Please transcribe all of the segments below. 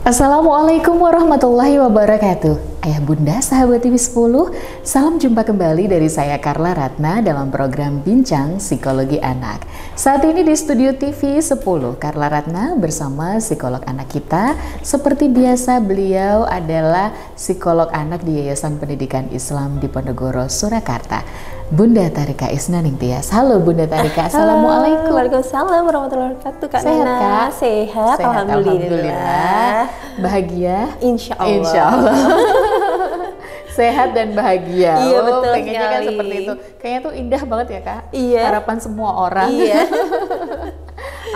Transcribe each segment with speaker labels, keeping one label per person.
Speaker 1: Assalamualaikum warahmatullahi wabarakatuh. Ayah bunda sahabat TV 10, salam jumpa kembali dari saya Carla Ratna dalam program Bincang Psikologi Anak. Saat ini di studio TV 10, Carla Ratna bersama psikolog anak kita. Seperti biasa beliau adalah psikolog anak di Yayasan Pendidikan Islam di Ponegoro, Surakarta, Bunda Tarika Isnaning Tias. Halo Bunda Tarika, Assalamualaikum.
Speaker 2: Waalaikumsalam warahmatullahi wabarakatuh. Kak
Speaker 1: Sehat,
Speaker 2: Nana?
Speaker 1: Kak?
Speaker 2: Sehat, alhamdulillah.
Speaker 1: Bahagia?
Speaker 2: Insya Allah.
Speaker 1: Insya Allah. Sehat dan bahagia.
Speaker 2: Iya, betul
Speaker 1: pengennya kan
Speaker 2: sekali.
Speaker 1: seperti itu. Kayaknya tuh indah banget ya Kak.
Speaker 2: Iya.
Speaker 1: Harapan semua orang.
Speaker 2: Iya.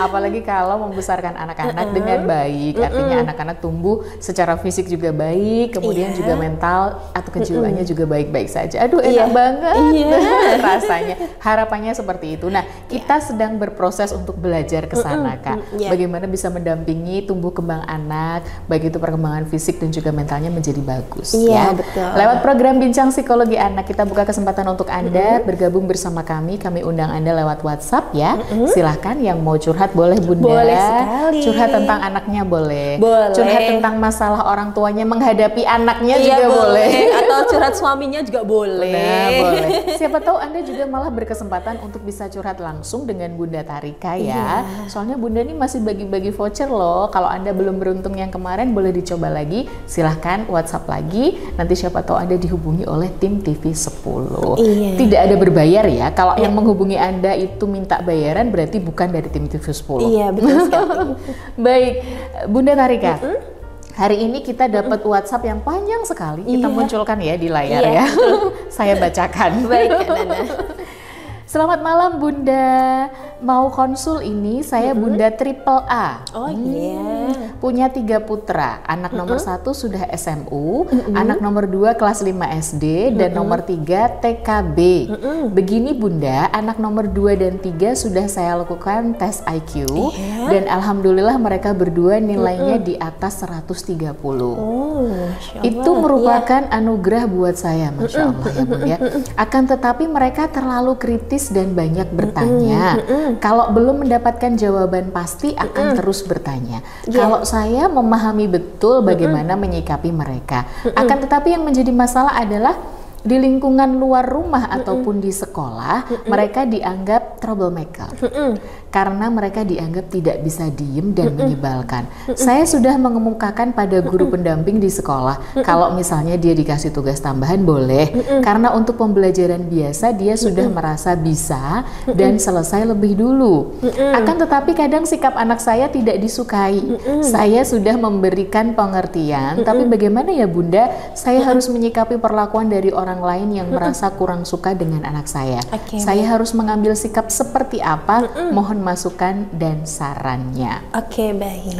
Speaker 1: Apalagi kalau membesarkan anak-anak dengan baik. Artinya anak-anak tumbuh secara fisik juga baik, kemudian
Speaker 2: Iya.
Speaker 1: juga mental atau kejiwaannya juga baik-baik saja. Aduh enak
Speaker 2: Iya.
Speaker 1: banget
Speaker 2: Iya.
Speaker 1: rasanya. Harapannya seperti itu. Nah, kita sedang berproses untuk belajar ke sana Kak.
Speaker 2: Iya.
Speaker 1: Bagaimana bisa mendampingi tumbuh kembang anak, baik itu perkembangan fisik dan juga mentalnya menjadi bagus.
Speaker 2: Iya,
Speaker 1: ya.
Speaker 2: betul.
Speaker 1: Lewat program Bincang Psikologi Anak, kita buka kesempatan untuk Anda bergabung bersama kami. Kami undang Anda lewat WhatsApp ya. Silahkan yang mau curhat boleh Bunda.
Speaker 2: Boleh sekali.
Speaker 1: Curhat tentang anaknya boleh.
Speaker 2: Boleh.
Speaker 1: Curhat tentang masalah orang tuanya menghadapi anaknya
Speaker 2: Iya,
Speaker 1: juga boleh.
Speaker 2: Atau curhat suaminya juga boleh.
Speaker 1: Nah, boleh. Siapa tahu Anda juga malah berkesempatan untuk bisa curhat langsung dengan Bunda Tarika ya.
Speaker 2: Iya.
Speaker 1: Soalnya Bunda ini masih bagi-bagi voucher loh. Kalau Anda belum beruntung yang kemarin boleh dicoba lagi. Silahkan WhatsApp lagi. Nanti siapa tahu Anda dihubungi oleh tim TV 10.
Speaker 2: Iya.
Speaker 1: Tidak ada berbayar ya. Kalau yang menghubungi Anda itu minta bayaran berarti bukan dari tim TV 10.
Speaker 2: Iya, betul sekali.
Speaker 1: Baik, Bunda Tarika. Hari ini kita dapat WhatsApp yang panjang sekali. Kita
Speaker 2: Iya.
Speaker 1: munculkan ya di layar
Speaker 2: Iya,
Speaker 1: ya. Saya bacakan.
Speaker 2: Baik, Kak Nana.
Speaker 1: Selamat malam Bunda. Mau konsul ini saya Bunda Triple A.
Speaker 2: Oh iya.
Speaker 1: Punya 3 putra. Anak nomor 1 sudah SMU, anak nomor 2 kelas 5 SD, dan nomor 3 TKB. Begini Bunda, anak nomor 2 dan 3 sudah saya lakukan tes IQ, dan alhamdulillah mereka berdua nilainya di atas 130.
Speaker 2: Oh, Masya Allah.
Speaker 1: Itu merupakan anugerah buat saya, Masya Allah ya Bunda. Akan tetapi mereka terlalu kritis dan banyak bertanya. Kalau belum mendapatkan jawaban pasti akan terus bertanya. Kalau saya memahami betul bagaimana menyikapi mereka. Akan tetapi yang menjadi masalah adalah di lingkungan luar rumah ataupun di sekolah mereka dianggap troublemaker. Karena mereka dianggap tidak bisa diem dan menyebalkan. Saya sudah mengemukakan pada guru pendamping di sekolah, kalau misalnya dia dikasih tugas tambahan boleh, karena untuk pembelajaran biasa dia sudah merasa bisa dan selesai lebih dulu. Akan tetapi kadang sikap anak saya tidak disukai. Saya sudah memberikan pengertian, tapi bagaimana ya Bunda, saya harus menyikapi perlakuan dari orang lain yang merasa kurang suka dengan anak saya. Saya harus mengambil sikap seperti apa? Mohon masukan dan sarannya.
Speaker 2: Oke, baik.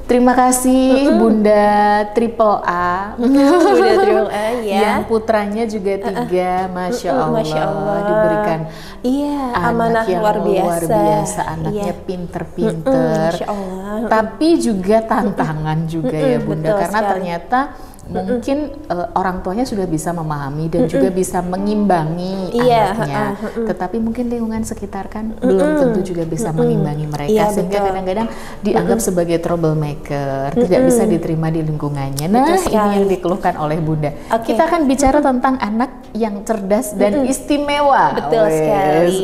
Speaker 1: Terima kasih Bunda Triple A.
Speaker 2: Bunda Triple A ya.
Speaker 1: Yang putranya juga 3, Masya Allah.
Speaker 2: Masya Allah.
Speaker 1: Diberikan
Speaker 2: Iya, amanah
Speaker 1: anak yang
Speaker 2: luar biasa.
Speaker 1: Anaknya
Speaker 2: Iya.
Speaker 1: pinter-pinter.
Speaker 2: Masya Allah.
Speaker 1: Tapi juga tantangan juga ya Bunda,
Speaker 2: betul
Speaker 1: karena
Speaker 2: sekali.
Speaker 1: ternyata mungkin orang tuanya sudah bisa memahami dan juga bisa mengimbangi anaknya, tetapi mungkin lingkungan sekitar kan belum tentu juga bisa mengimbangi mereka,
Speaker 2: Iya,
Speaker 1: sehingga
Speaker 2: betul.
Speaker 1: kadang-kadang dianggap sebagai troublemaker, tidak bisa diterima di lingkungannya. Nah,
Speaker 2: Betul
Speaker 1: ini yang
Speaker 2: sekali.
Speaker 1: dikeluhkan oleh Bunda.
Speaker 2: Oke.
Speaker 1: Kita akan bicara tentang anak yang cerdas dan istimewa.
Speaker 2: Betul
Speaker 1: Wes.
Speaker 2: sekali.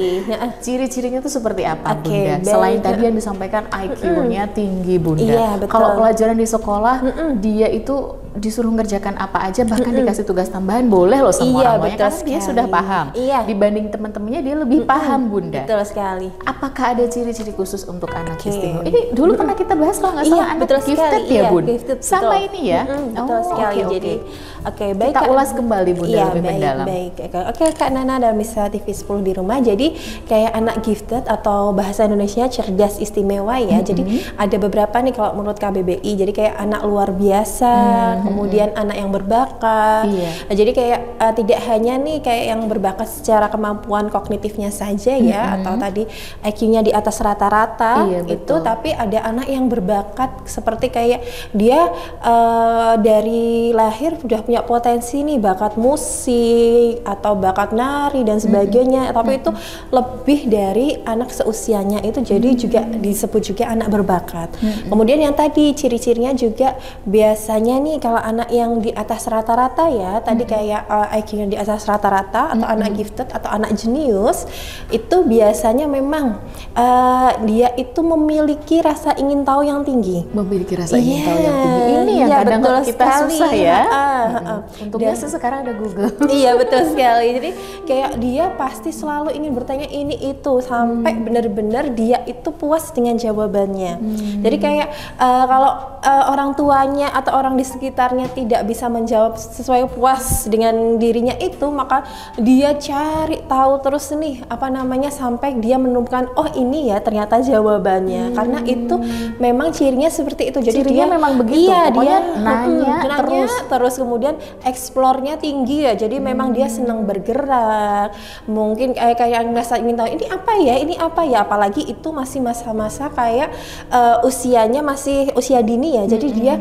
Speaker 1: Ciri-cirinya itu seperti apa
Speaker 2: Oke,
Speaker 1: Bunda?
Speaker 2: baik.
Speaker 1: Selain tadi yang disampaikan IQ-nya tinggi Bunda.
Speaker 2: Iya, betul.
Speaker 1: Kalau pelajaran di sekolah dia itu disuruh ngerjakan apa aja, bahkan dikasih tugas tambahan boleh loh sama
Speaker 2: Iya,
Speaker 1: orang tuanya,
Speaker 2: betul
Speaker 1: karena dia
Speaker 2: sekali.
Speaker 1: sudah paham.
Speaker 2: Iya.
Speaker 1: Dibanding teman-temannya dia lebih paham Bunda.
Speaker 2: Betul sekali.
Speaker 1: Apakah ada ciri-ciri khusus untuk anak
Speaker 2: Oke.
Speaker 1: istimewa? Ini dulu pernah kita bahas kalau nggak
Speaker 2: Iya,
Speaker 1: salah anak
Speaker 2: betul
Speaker 1: gifted
Speaker 2: sekali.
Speaker 1: ya
Speaker 2: Iya,
Speaker 1: Bun?
Speaker 2: gifted,
Speaker 1: Sama
Speaker 2: betul.
Speaker 1: ini ya?
Speaker 2: Betul sekali.
Speaker 1: oke,
Speaker 2: Jadi,
Speaker 1: oke.
Speaker 2: baik
Speaker 1: Kita
Speaker 2: Kak.
Speaker 1: ulas kembali Bunda
Speaker 2: Iya,
Speaker 1: lebih
Speaker 2: baik,
Speaker 1: mendalam.
Speaker 2: baik. Oke, Kak Nana dan Misa TV 10 di rumah. Jadi kayak anak gifted atau bahasa Indonesia cerdas istimewa ya. Jadi ada beberapa nih kalau menurut KBBI. Jadi kayak anak luar biasa, kemudian anak yang berbakat.
Speaker 1: Iya.
Speaker 2: Nah, jadi kayak tidak hanya nih kayak yang berbakat secara kemampuan kognitifnya saja ya, atau tadi IQ-nya di atas rata-rata
Speaker 1: Iya,
Speaker 2: itu,
Speaker 1: betul.
Speaker 2: tapi ada anak yang berbakat seperti kayak dia dari lahir sudah punya punya potensi nih bakat musik atau bakat nari dan sebagainya, tapi itu lebih dari anak seusianya itu, jadi juga disebut juga anak berbakat. Kemudian yang tadi ciri-cirinya juga biasanya nih kalau anak yang di atas rata-rata ya, tadi kayak IQ-nya di atas rata-rata atau anak gifted atau anak jenius, itu biasanya memang dia itu memiliki rasa ingin tahu yang tinggi.
Speaker 1: Memiliki rasa ingin tahu yang tinggi. Ini yang kadang kita sekali. Susah ya. Untungnya sekarang ada Google. Iya, betul sekali. Jadi kayak dia pasti selalu ingin bertanya ini itu sampai benar-benar dia itu puas dengan jawabannya. Jadi kayak kalau orang tuanya atau orang di sekitarnya tidak bisa menjawab sesuai puas dengan dirinya itu, maka dia cari tahu terus nih apa namanya sampai dia menemukan oh ini ya ternyata jawabannya. Karena itu memang cirinya seperti itu. Jadi cirinya
Speaker 2: dia
Speaker 1: memang begitu.
Speaker 2: Iya, dia
Speaker 1: nanya
Speaker 2: terus kemudian eksplornya tinggi ya. Jadi memang dia senang bergerak. Mungkin kayak ngerasa ingin tahu ini apa ya, apalagi itu masih masa-masa kayak usianya masih usia dini ya. Jadi dia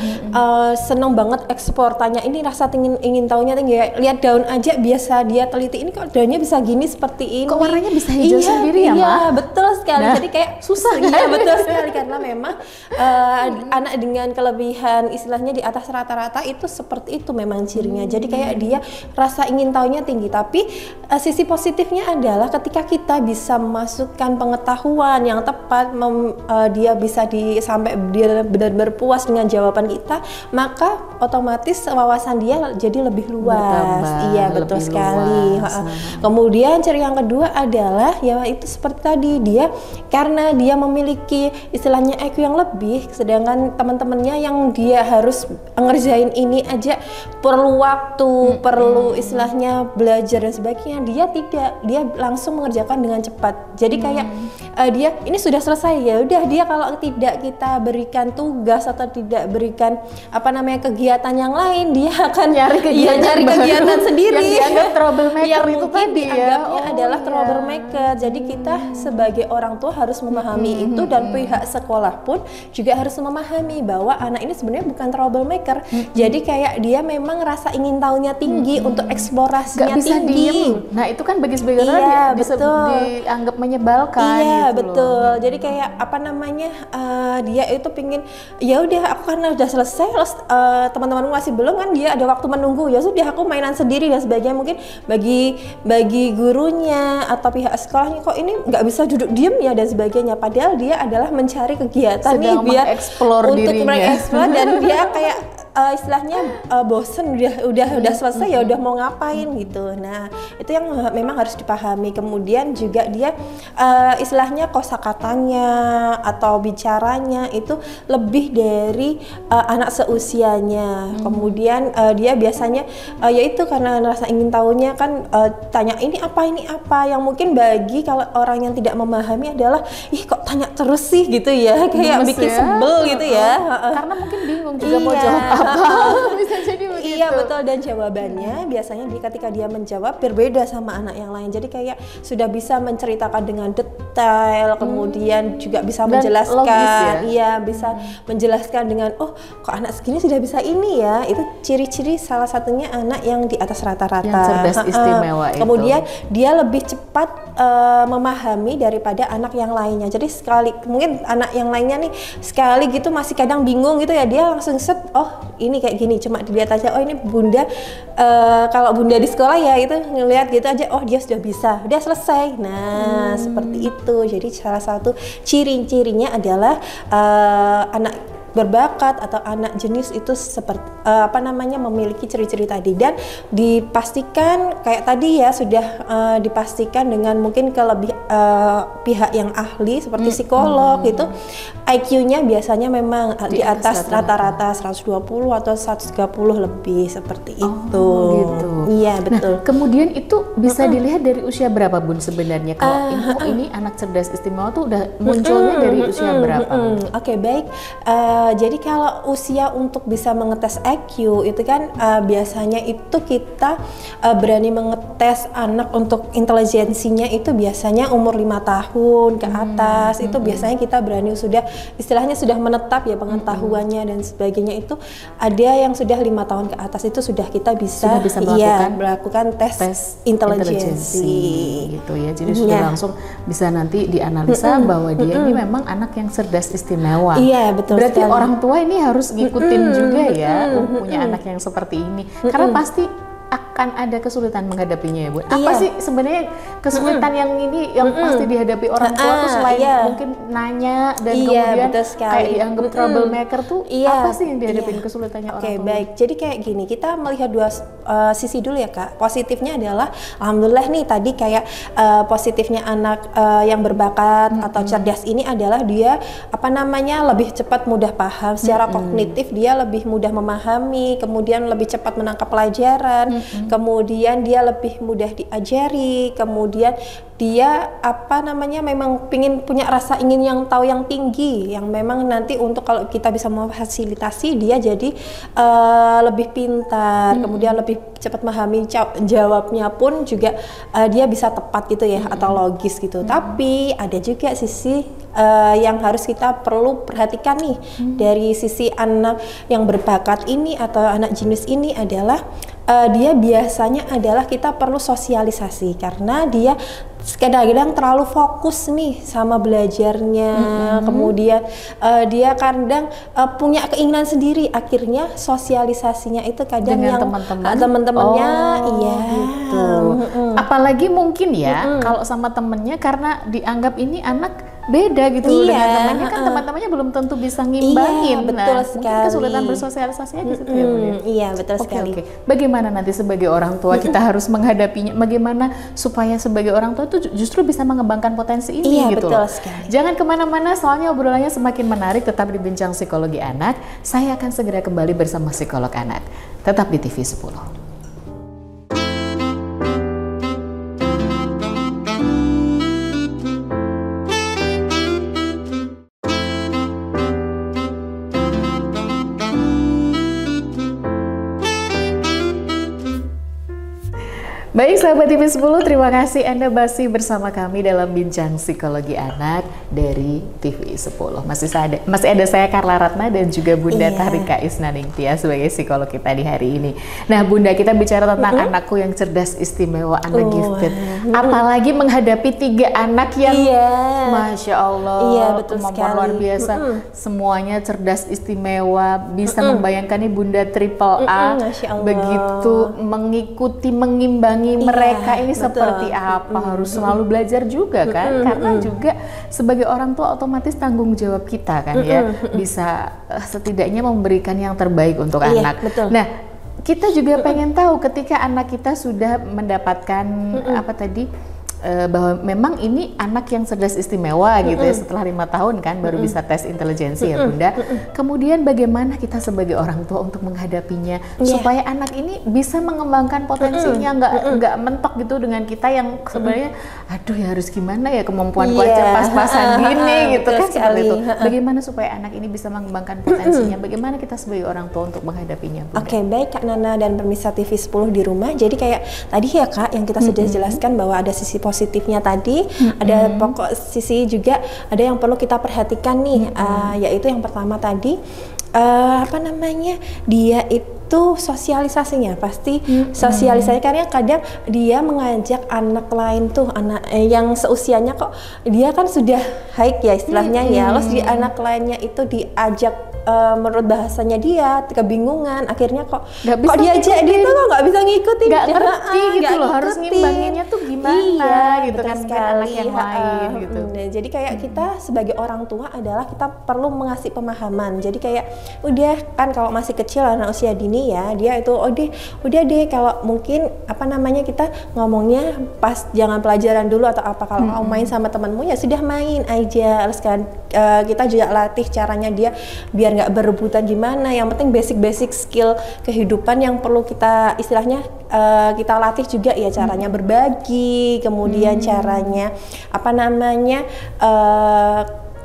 Speaker 2: senang banget ekspor, tanya ini rasa ingin tahunya tinggi ya. Lihat daun aja biasa dia teliti, ini kok daunnya bisa gini seperti ini.
Speaker 1: Kok warnanya bisa hijau sendiri ya, Ma?
Speaker 2: Iya, betul sekali.
Speaker 1: Nah,
Speaker 2: jadi kayak
Speaker 1: susah.
Speaker 2: Iya, betul sekali karena memang anak dengan kelebihan istilahnya di atas rata-rata itu seperti itu memang cirinya. Jadi kayak dia rasa ingin tahunya tinggi, tapi sisi positifnya adalah ketika kita bisa memasukkan pengetahuan yang tepat, dia bisa sampai dia benar-benar puas dengan jawaban kita, maka otomatis wawasan dia jadi lebih luas.
Speaker 1: Bertambah,
Speaker 2: iya, betul sekali. Kemudian ciri yang kedua adalah ya itu seperti tadi, dia karena dia memiliki istilahnya IQ yang lebih, sedangkan teman-temannya yang dia harus ngerjain ini aja perlu waktu, perlu istilahnya belajar dan sebagainya, dia tidak, dia langsung mengerjakan dengan cepat. Jadi kayak dia ini sudah selesai ya udah, dia kalau tidak kita berikan tugas atau tidak berikan apa namanya kegiatan yang lain, dia akan nyari kegiatan sendiri
Speaker 1: yang dianggap troublemaker
Speaker 2: yang
Speaker 1: itu tadi ya.
Speaker 2: adalah troublemaker. Jadi kita sebagai orang tua harus memahami itu, dan pihak sekolah pun juga harus memahami bahwa anak ini sebenarnya bukan troublemaker. Jadi kayak dia memang rasa ingin tahunya tinggi, untuk eksplorasinya
Speaker 1: bisa
Speaker 2: tinggi.
Speaker 1: Diem. Nah itu kan bagi sebagian orang dianggap menyebalkan.
Speaker 2: Iya,
Speaker 1: gitu
Speaker 2: betul.
Speaker 1: loh.
Speaker 2: Jadi kayak apa namanya dia itu pingin ya udah aku karena udah selesai, teman-temanmu masih belum kan, dia ada waktu menunggu, ya sudah aku mainan sendiri dan sebagainya. Mungkin bagi gurunya atau pihak sekolahnya kok ini nggak bisa duduk diem ya dan sebagainya, padahal dia adalah mencari kegiatan nih biar untuk mengeksplor dan dia kayak istilahnya bosen udah selesai ya udah mau ngapain gitu. Nah itu yang memang harus dipahami. Kemudian juga dia istilahnya kosakatanya atau bicaranya itu lebih dari anak seusianya. Kemudian dia biasanya yaitu karena rasa ingin tahunya kan, tanya ini apa yang mungkin bagi kalau orang yang tidak memahami adalah ih kok tanya terus sih gitu ya, kayak bikin sebel gitu ya.
Speaker 1: Karena mungkin bingung juga mau jawab apa. Bisa jadi begitu.
Speaker 2: Iya betul, dan jawabannya biasanya ketika dia menjawab berbeda sama anak yang lain. Jadi kayak sudah bisa menceritakan dengan detail, kemudian juga bisa menjelaskan,
Speaker 1: logis, ya?
Speaker 2: Iya bisa menjelaskan dengan oh kok anak segini sudah bisa ini ya. Itu ciri-ciri salah satunya anak yang di atas rata-rata.
Speaker 1: Yang cerdas istimewa itu.
Speaker 2: Kemudian dia lebih cepat memahami daripada anak yang lainnya. Jadi sekali mungkin anak yang lainnya nih sekali gitu masih kadang bingung gitu ya, dia langsung set oh ini kayak gini, cuma dilihat aja oh ini bunda kalau bunda di sekolah ya itu ngelihat gitu aja oh dia sudah bisa, udah selesai. Nah seperti itu. Jadi salah satu ciri-cirinya adalah anak berbakat atau anak jenius itu seperti memiliki ciri-ciri tadi, dan dipastikan kayak tadi ya sudah dipastikan dengan mungkin pihak yang ahli seperti psikolog itu IQ-nya biasanya memang di atas rata-rata 120 atau 130 lebih seperti itu.
Speaker 1: Gitu.
Speaker 2: Iya betul.
Speaker 1: Nah, kemudian itu bisa dilihat dari usia berapa Bun sebenarnya kalau ini anak cerdas istimewa tuh udah munculnya dari usia berapa?
Speaker 2: Oke, baik. Jadi kalau usia untuk bisa mengetes IQ itu kan biasanya itu kita berani mengetes anak untuk intelijensinya itu biasanya umur 5 tahun ke atas. Itu biasanya kita berani sudah istilahnya sudah menetap ya pengetahuannya dan sebagainya, itu ada yang sudah 5 tahun ke atas itu sudah kita bisa melakukan tes intelijensi
Speaker 1: gitu ya. Jadi sudah langsung bisa nanti dianalisa bahwa dia ini memang anak yang cerdas istimewa.
Speaker 2: Iya, betul.
Speaker 1: Berarti orang tua ini harus ngikutin juga ya, punya anak yang seperti ini. Karena pasti akan ada kesulitan menghadapinya ya Bu. Apa sih sebenarnya kesulitan yang ini yang pasti dihadapi orang tua tuh selain mungkin nanya dan kemudian kayak dianggap troublemaker tuh apa sih yang dihadapin kesulitannya orang tua?
Speaker 2: Oke, baik. Jadi kayak gini, kita melihat dua sisi dulu ya Kak. Positifnya adalah alhamdulillah nih tadi kayak positifnya anak yang berbakat atau cerdas ini adalah dia lebih cepat mudah paham secara kognitif, dia lebih mudah memahami, kemudian lebih cepat menangkap pelajaran. Kemudian dia lebih mudah diajari, kemudian dia memang punya rasa ingin yang tahu yang tinggi, yang memang nanti untuk kalau kita bisa memfasilitasi dia jadi lebih pintar, kemudian lebih cepat memahami jawabnya pun juga dia bisa tepat gitu ya, atau logis gitu. Tapi ada juga sisi yang harus kita perlu perhatikan nih dari sisi anak yang berbakat ini atau anak jenius ini adalah dia biasanya adalah kita perlu sosialisasi karena dia kadang-kadang terlalu fokus nih sama belajarnya, kemudian dia kadang punya keinginan sendiri, akhirnya sosialisasinya itu kadang
Speaker 1: dengan
Speaker 2: yang teman-temannya
Speaker 1: gitu. Apalagi mungkin ya kalau sama temennya karena dianggap ini anak beda gitu dengan temannya, kan teman-temannya belum tentu bisa ngimbangin.
Speaker 2: Betul sekali.
Speaker 1: Mungkin kesulitan bersosialisasinya di situ ya Bu.
Speaker 2: Iya, betul sekali.
Speaker 1: Bagaimana nanti sebagai orang tua kita harus menghadapinya? Bagaimana supaya sebagai orang tua itu justru bisa mengembangkan potensi ini gitu
Speaker 2: betul
Speaker 1: loh.
Speaker 2: sekali.
Speaker 1: Jangan kemana-mana, soalnya obrolannya semakin menarik. Tetap di Bincang Psikologi Anak. Saya akan segera kembali bersama psikolog anak. Tetap di TV 10. Baik sahabat TV 10, terima kasih Anda masih bersama kami dalam Bincang Psikologi Anak dari TV 10. Masih ada saya Carla Ratna dan juga Bunda Tarika Isnaningtia sebagai psikolog kita di hari ini. Nah Bunda, kita bicara tentang anakku yang cerdas istimewa, anak gifted. Apalagi menghadapi 3 anak yang Masya Allah, kemampuan luar biasa. Semuanya cerdas istimewa, bisa membayangkan nih Bunda triple A, begitu mengikuti, mengimbangi mereka ini seperti apa, harus selalu belajar juga kan, karena juga sebagai orang tua otomatis tanggung jawab kita kan ya, bisa setidaknya memberikan yang terbaik untuk anak.
Speaker 2: Betul.
Speaker 1: Nah kita juga pengen tahu ketika anak kita sudah mendapatkan bahwa memang ini anak yang cerdas istimewa gitu ya, setelah 5 tahun kan baru bisa tes intelijensi ya Bunda. Kemudian bagaimana kita sebagai orang tua untuk menghadapinya supaya anak ini bisa mengembangkan potensinya, nggak mentok gitu dengan kita yang sebenarnya aduh ya harus gimana ya kemampuanku aja pas-pasan gini gitu kan seperti itu. Bagaimana supaya anak ini bisa mengembangkan potensinya? Bagaimana kita sebagai orang tua untuk menghadapinya Bunda?
Speaker 2: Oke, baik Kak Nana dan pemirsa TV 10 di rumah. Jadi kayak tadi ya Kak yang kita sudah jelaskan bahwa ada sisi positifnya tadi, ada pokok sisi juga ada yang perlu kita perhatikan nih, yaitu yang pertama tadi dia itu sosialisasinya pasti sosialisasi, karena kadang dia mengajak anak lain tuh, anak yang seusianya kok dia kan sudah high ya istilahnya ya, terus di anak lainnya itu diajak menurut bahasanya dia kebingungan, akhirnya kok diajak dia tuh nggak bisa ngikutin,
Speaker 1: nggak ngerti gitu loh, harus ngimbanginnya tuh gimana gitu kan anak yang lain gitu.
Speaker 2: Nah, jadi kayak kita sebagai orang tua adalah kita perlu mengasih pemahaman. Jadi kayak udah kan kalau masih kecil anak usia dini ya, dia itu udah deh kalau mungkin kita ngomongnya pas jangan pelajaran dulu atau apa, kalau mau main sama temanmu ya sudah main aja, terus kan kita juga latih caranya dia biar nggak berebutan gimana, yang penting basic skill kehidupan yang perlu kita istilahnya kita latih juga ya, caranya berbagi, kemudian caranya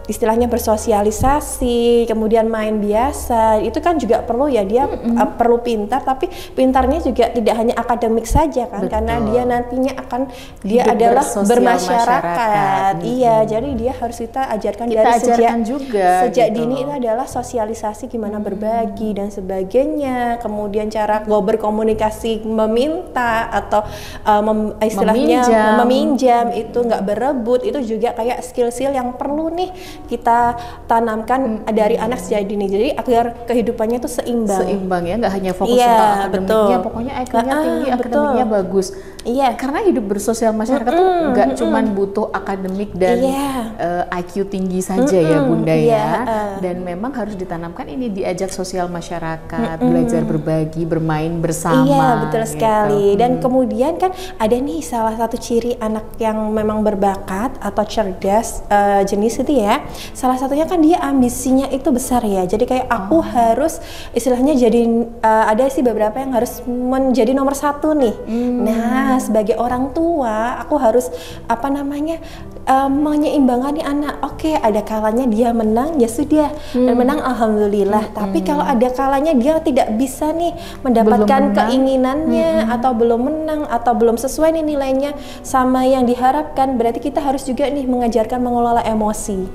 Speaker 2: istilahnya bersosialisasi, kemudian main biasa, itu kan juga perlu ya, dia perlu pintar, tapi pintarnya juga tidak hanya akademik saja kan. Betul. Karena dia nantinya akan dia adalah bermasyarakat. Iya, jadi dia harus kita ajarkan dari sejak dini itu adalah sosialisasi, gimana berbagi dan sebagainya, kemudian cara berkomunikasi, meminta atau istilahnya meminjam itu nggak berebut, itu juga kayak skill-skill yang perlu nih kita tanamkan dari anak sejak dini, jadi agar kehidupannya itu seimbang ya, nggak hanya fokus tentang akademiknya, pokoknya IQ-nya tinggi, akademiknya bagus. Iya,
Speaker 1: karena hidup bersosial masyarakat tuh nggak cuman butuh akademik dan IQ tinggi saja ya Bunda ya, dan memang harus ditanamkan ini, diajak sosial masyarakat, belajar berbagi, bermain bersama.
Speaker 2: Iya, betul sekali. Dan kemudian kan ada nih salah satu ciri anak yang memang berbakat atau cerdas jenis itu ya, salah satunya kan dia ambisinya itu besar ya, jadi kayak aku harus istilahnya jadi ada sih beberapa yang harus menjadi nomor 1 nih. Nah, sebagai orang tua aku harus menyeimbangkan nih anak. Oke, ada kalanya dia menang, ya sudah, dan menang alhamdulillah. Tapi kalau ada kalanya dia tidak bisa nih mendapatkan keinginannya, atau belum menang, atau belum sesuai nih nilainya sama yang diharapkan, berarti kita harus juga nih mengajarkan mengelola emosi.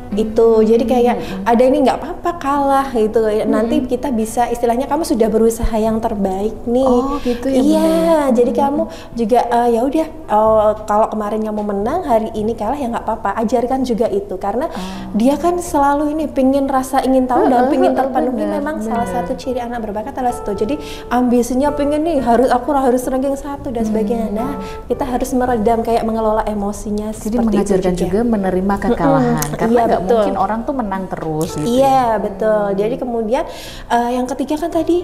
Speaker 2: Itu jadi kayak ada ini nggak apa-apa kalah gitu, nanti kita bisa istilahnya kamu sudah berusaha yang terbaik nih.
Speaker 1: Oh gitu ya.
Speaker 2: Iya, jadi kamu juga ya udah kalau kemarin kamu menang, hari ini kalah ya nggak apa-apa, ajarkan juga itu, karena dia kan selalu ini ingin tahu dan pingin terpenuhi. Memang salah satu ciri anak berbakat adalah itu, jadi ambisinya pengen nih harus ranking 1 dan sebagainya. Nah, kita harus meredam, kayak mengelola emosinya,
Speaker 1: jadi mengajarkan juga menerima kekalahan, karena mungkin orang tuh menang terus gitu.
Speaker 2: Iya, betul. Jadi kemudian yang ketiga kan tadi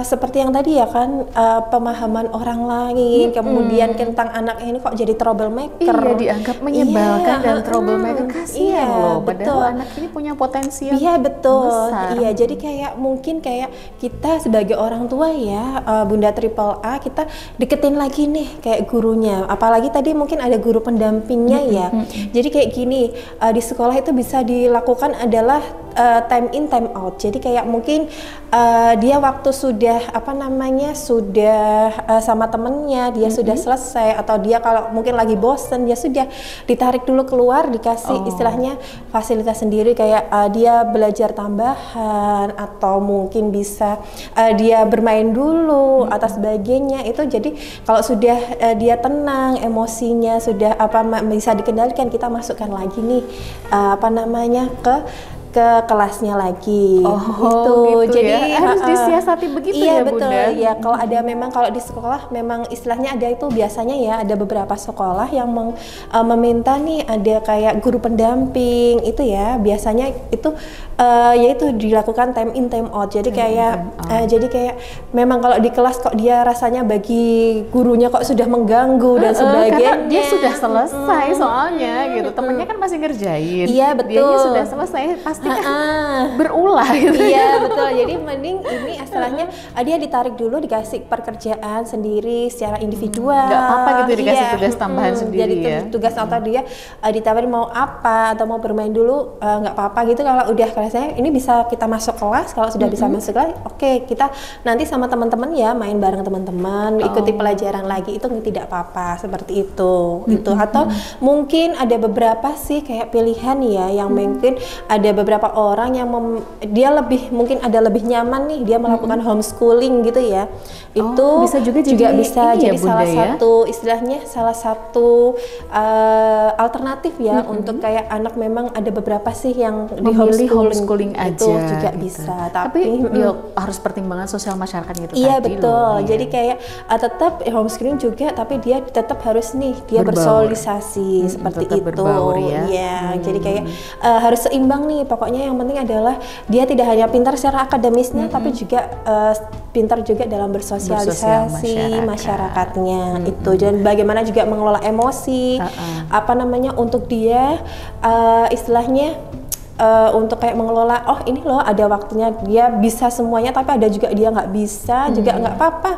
Speaker 2: seperti yang tadi ya kan, pemahaman orang lain, kemudian tentang anak ini kok jadi troublemaker.
Speaker 1: Iya, dianggap menyebalkan dan troublemaker. Kasihan loh, padahal anak ini punya potensi yang besar.
Speaker 2: Iya, jadi kayak mungkin kayak kita sebagai orang tua ya, Bunda Triple A, kita deketin lagi nih kayak gurunya, apalagi tadi mungkin ada guru pendampingnya ya. Jadi kayak gini, di sekolah itu bisa dilakukan adalah time in time out. Jadi kayak mungkin dia waktu sudah sudah sama temennya, dia sudah selesai, atau dia kalau mungkin lagi bosen, dia sudah ditarik dulu keluar, dikasih istilahnya fasilitas sendiri, kayak dia belajar tambahan, atau mungkin bisa dia bermain dulu atau sebagainya. Itu jadi kalau sudah dia tenang, emosinya sudah bisa dikendalikan, kita masukkan lagi nih ke kelasnya lagi.
Speaker 1: Gitu. Jadi ya, harus disiasati begitu ya
Speaker 2: betul,
Speaker 1: Bunda.
Speaker 2: Ya, kalau ada memang kalau di sekolah memang istilahnya ada itu, biasanya ya ada beberapa sekolah yang meminta nih ada kayak guru pendamping itu ya, biasanya itu yaitu dilakukan time in time out. Jadi kayak memang kalau di kelas kok dia rasanya bagi gurunya kok sudah mengganggu dan sebagainya.
Speaker 1: Karena dia sudah selesai soalnya gitu. Temennya kan masih ngerjain.
Speaker 2: Iya, betul.
Speaker 1: Dianya sudah selesai, pasti berulah gitu.
Speaker 2: Iya, betul. Jadi mending ini istilahnya dia ditarik dulu, dikasih pekerjaan sendiri secara individual.
Speaker 1: Nggak apa-apa gitu dikasih tugas tambahan sendiri.
Speaker 2: Jadi tugas atau dia ditawarin mau apa atau mau bermain dulu, nggak apa-apa gitu. Kalau udah kelasnya ini bisa kita masuk kelas, kalau sudah bisa masuk kelas, oke, kita nanti sama teman-teman ya main bareng teman-teman, ikuti pelajaran lagi, itu tidak apa-apa seperti itu. Gitu. Atau mungkin ada beberapa sih kayak pilihan ya, yang mungkin ada beberapa orang yang dia mungkin ada lebih nyaman nih dia melakukan homeschooling gitu ya. Itu
Speaker 1: bisa juga
Speaker 2: bisa jadi
Speaker 1: Bunda,
Speaker 2: satu istilahnya salah satu alternatif ya, untuk kayak anak memang ada beberapa sih yang di
Speaker 1: homeschooling aja
Speaker 2: itu juga
Speaker 1: gitu.
Speaker 2: bisa.
Speaker 1: Tapi harus pertimbangan sosial masyarakat gitu.
Speaker 2: Iya, betul. Jadi kayak tetap homeschooling juga, tapi dia tetap harus nih dia bersosialisasi seperti itu.
Speaker 1: Berbaur ya.
Speaker 2: Iya, jadi kayak harus seimbang nih. Pokoknya yang penting adalah dia tidak hanya pintar secara akademisnya, tapi juga pintar juga dalam bersosialisasi masyarakatnya itu. Dan bagaimana juga mengelola emosi, untuk dia istilahnya untuk kayak mengelola, ini loh ada waktunya dia bisa semuanya, tapi ada juga dia nggak bisa, juga nggak apa-apa.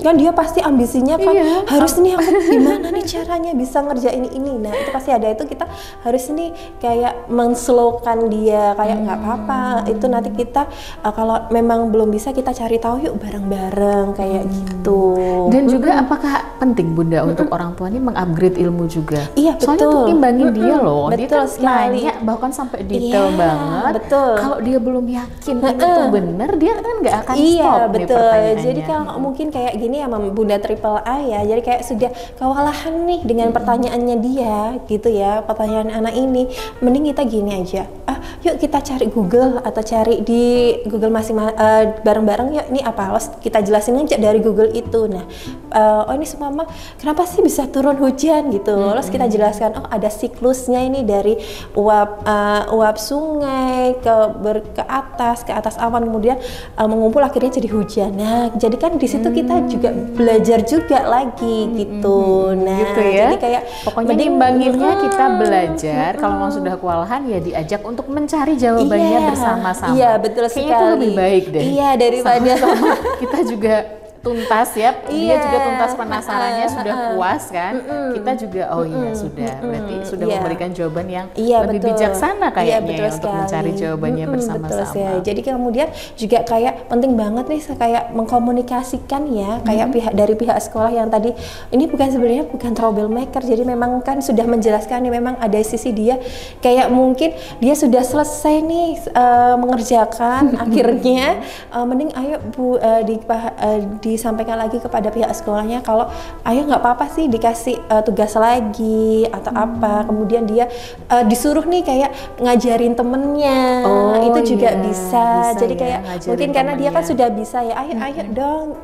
Speaker 2: kan dia pasti ambisinya kan harus nih aku gimana nih caranya bisa ngerjain ini. Nah itu pasti ada, itu kita harus nih kayak menslowkan dia, kayak nggak apa-apa itu nanti kita kalau memang belum bisa kita cari tahu yuk bareng-bareng kayak gitu.
Speaker 1: Dan juga apakah penting Bunda untuk orang tua ini mengupgrade ilmu juga?
Speaker 2: Iya betul.
Speaker 1: Soalnya untuk imbangin dia loh, dia
Speaker 2: betul
Speaker 1: kan
Speaker 2: sekali.
Speaker 1: nanya bahkan sampai detail banget.
Speaker 2: Betul.
Speaker 1: Kalau dia belum yakin itu bener, dia kan nggak akan stop nih
Speaker 2: betul.
Speaker 1: pertanyaannya.
Speaker 2: Jadi kalau mungkin kayak gini ya Bunda Triple A ya, jadi kayak sudah kewalahan nih dengan pertanyaannya dia gitu ya, pertanyaan anak ini, mending kita gini aja, yuk kita cari Google atau cari di Google bareng-bareng yuk, ini apa, kita jelasin aja dari Google itu. Nah oh ini mama kenapa sih bisa turun hujan gitu, terus kita jelaskan oh ada siklusnya ini dari uap sungai ke atas awan, kemudian mengumpul akhirnya jadi hujan. Nah jadi kan di situ kita juga belajar juga lagi gitu. Nah
Speaker 1: gitu ya,
Speaker 2: jadi kayak
Speaker 1: pokoknya nimbanginnya kita belajar. Kalau memang sudah kewalahan ya diajak untuk mencari jawabannya bersama-sama.
Speaker 2: Iya betul sekali.
Speaker 1: Kayaknya itu lebih baik deh.
Speaker 2: Iya daripada
Speaker 1: sama kita juga tuntas ya, dia juga tuntas penasarannya, sudah puas kan, kita juga oh iya sudah, berarti sudah memberikan jawaban yang lebih bijaksana kayaknya untuk mencari jawabannya bersama-sama.
Speaker 2: Jadi kemudian juga kayak penting banget nih kayak mengkomunikasikan ya, kayak dari pihak sekolah yang tadi ini sebenarnya bukan troublemaker, jadi memang kan sudah menjelaskan nih memang ada sisi dia kayak mungkin dia sudah selesai nih mengerjakan akhirnya mending ayo Bu disampaikan lagi kepada pihak sekolahnya kalau ayo nggak apa-apa sih dikasih tugas lagi atau apa, kemudian dia disuruh nih kayak ngajarin temennya, itu juga bisa. Jadi kayak mungkin karena dia kan sudah bisa ya, ayo dong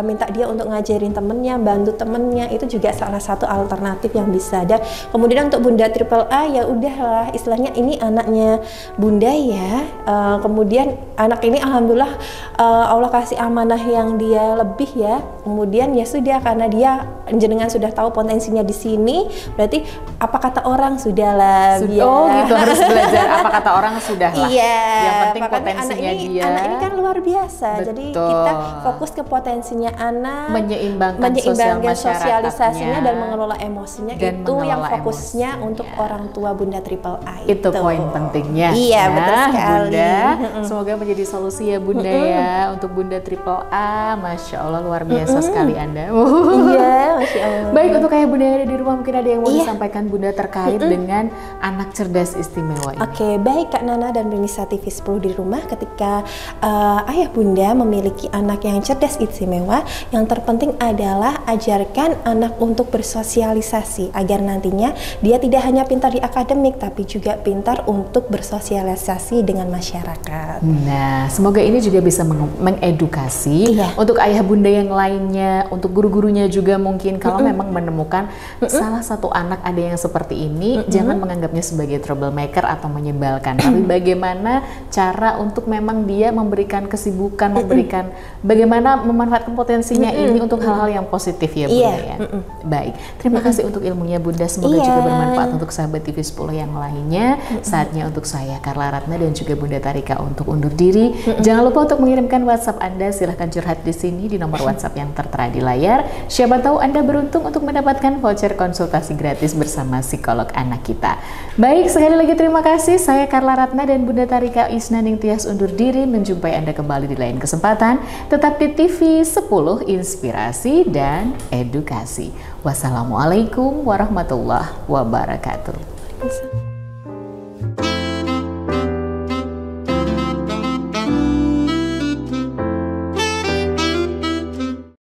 Speaker 2: minta dia untuk ngajarin temennya, bantu temennya, itu juga salah satu alternatif yang bisa. Dan kemudian untuk Bunda Triple A ya udahlah, istilahnya ini anaknya Bunda ya, kemudian anak ini alhamdulillah Allah kasih amanah yang dia lebih ya, kemudian ya sudah karena dia jenengan sudah tahu potensinya di sini, berarti apa kata orang sudahlah.
Speaker 1: Oh gitu, harus belajar apa kata orang sudahlah.
Speaker 2: Iya.
Speaker 1: Yang penting potensinya
Speaker 2: anak ini kan luar biasa. Betul. Jadi kita fokus ke potensinya anak,
Speaker 1: menyeimbangkan
Speaker 2: sosialisasinya dan mengelola emosinya, dan itu yang fokusnya untuk orang tua Bunda Triple A.
Speaker 1: Itu poin pentingnya.
Speaker 2: Iya betul sekali.
Speaker 1: Bunda, semoga menjadi solusi ya Bunda ya untuk Bunda Triple A. Masya Allah luar biasa sekali Anda.
Speaker 2: Iya, Masya Allah.
Speaker 1: Baik, untuk ayah Bunda yang ada di rumah, mungkin ada yang mau disampaikan Bunda terkait dengan anak cerdas istimewa ini.
Speaker 2: Oke, baik Kak Nana dan pemirsa TV 10 di rumah, ketika ayah Bunda memiliki anak yang cerdas istimewa, yang terpenting adalah ajarkan anak untuk bersosialisasi agar nantinya dia tidak hanya pintar di akademik tapi juga pintar untuk bersosialisasi dengan masyarakat.
Speaker 1: Nah, semoga ini juga bisa mengedukasi untuk ayah Bunda yang lainnya, untuk guru-gurunya juga mungkin kalau memang menemukan salah satu anak ada yang seperti ini, jangan menganggapnya sebagai troublemaker atau menyebalkan, tapi bagaimana cara untuk memang dia memberikan kesibukan, memberikan bagaimana memanfaatkan potensinya ini untuk hal-hal yang positif ya Bunda ya. Baik, terima kasih untuk ilmunya Bunda, semoga juga bermanfaat untuk sahabat TV 10 yang lainnya. Saatnya untuk saya Carla Ratna dan juga Bunda Tarika untuk undur diri. Jangan lupa untuk mengirimkan WhatsApp Anda, silahkan curhat di sini di nomor WhatsApp yang tertera di layar. Siapa tahu Anda beruntung untuk mendapatkan voucher konsultasi gratis bersama psikolog anak kita. Baik, sekali lagi terima kasih. Saya Carla Ratna dan Bunda Tarika Isnaning Tias undur diri. Menjumpai Anda kembali di lain kesempatan. Tetap di TV 10, inspirasi dan edukasi. Wassalamualaikum warahmatullahi wabarakatuh.